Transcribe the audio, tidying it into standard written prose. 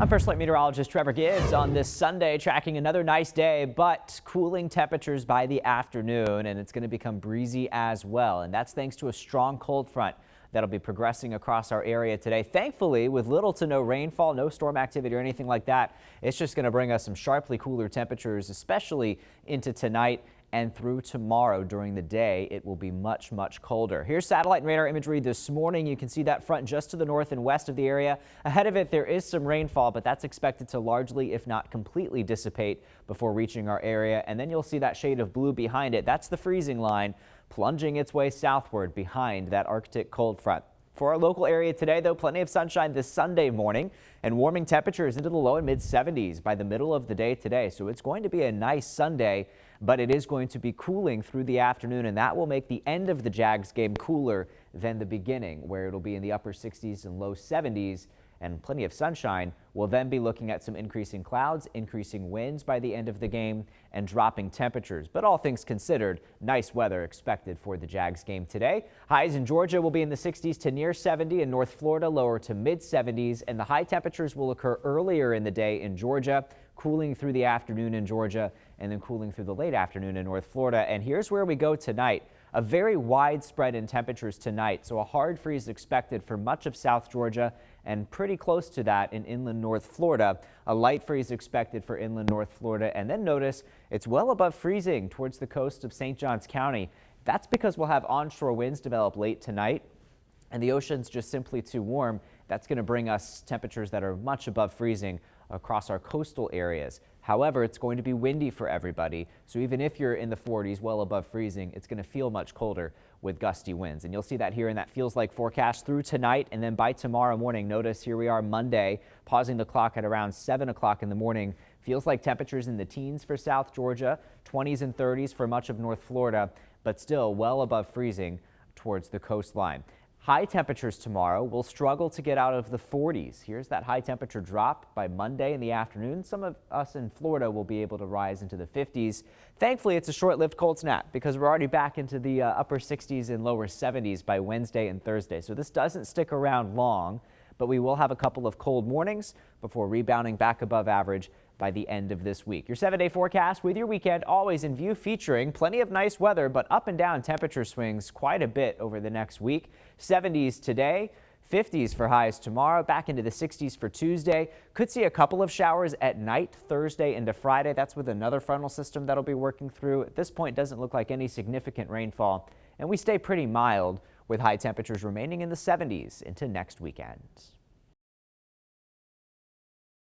I'm First Alert Meteorologist Trevor Gibbs on this Sunday, tracking another nice day, but cooling temperatures by the afternoon, and it's going to become breezy as well. And that's thanks to a strong cold front that'll be progressing across our area today. Thankfully, with little to no rainfall, no storm activity or anything like that, it's just going to bring us some sharply cooler temperatures, especially into tonight and through tomorrow. During the day, it will be much colder. Here's satellite and radar imagery this morning. You can see that front just to the north and west of the area. Ahead of it, there is some rainfall, but that's expected to largely, if not completely, dissipate before reaching our area. And then you'll see that shade of blue behind it. That's the freezing line plunging its way southward behind that Arctic cold front. For our local area today, though, plenty of sunshine this Sunday morning and warming temperatures into the low and mid 70s by the middle of the day today. So it's going to be a nice Sunday, but it is going to be cooling through the afternoon, and that will make the end of the Jags game cooler than the beginning, where it'll be in the upper 60s and low 70s. And plenty of sunshine. We'll then be looking at some increasing clouds, increasing winds by the end of the game, and dropping temperatures. But all things considered, nice weather expected for the Jags game today. Highs in Georgia will be in the 60s to near 70, in North Florida lower to mid 70s, and the high temperatures will occur earlier in the day in Georgia, cooling through the afternoon in Georgia, and then cooling through the late afternoon in North Florida. And here's where we go tonight. A very wide spread in temperatures tonight, so a hard freeze expected for much of South Georgia and pretty close to that in inland North Florida. A light freeze expected for inland North Florida, and then notice it's well above freezing towards the coast of St. Johns County. That's because we'll have onshore winds develop late tonight, and the ocean's just simply too warm. That's going to bring us temperatures that are much above freezing across our coastal areas. However, it's going to be windy for everybody, so even if you're in the 40s, well above freezing, it's going to feel much colder with gusty winds. And you'll see that here in that feels like forecast through tonight, and then by tomorrow morning. Notice here we are Monday, pausing the clock at around 7 o'clock in the morning. Feels like temperatures in the teens for South Georgia, 20s and 30s for much of North Florida, but still well above freezing towards the coastline. High temperatures tomorrow will struggle to get out of the 40s. Here's that high temperature drop by Monday in the afternoon. Some of us in Florida will be able to rise into the 50s. Thankfully, it's a short-lived cold snap because we're already back into the upper 60s and lower 70s by Wednesday and Thursday. So this doesn't stick around long, but we will have a couple of cold mornings before rebounding back above average by the end of this week. Your 7-day forecast with your weekend always in view, featuring plenty of nice weather, but up and down temperature swings quite a bit over the next week. 70s today, 50s for highs tomorrow, back into the 60s for Tuesday. Could see a couple of showers at night Thursday into Friday. That's with another frontal system that'll be working through. At this point, doesn't look like any significant rainfall, and we stay pretty mild with high temperatures remaining in the 70s into next weekend.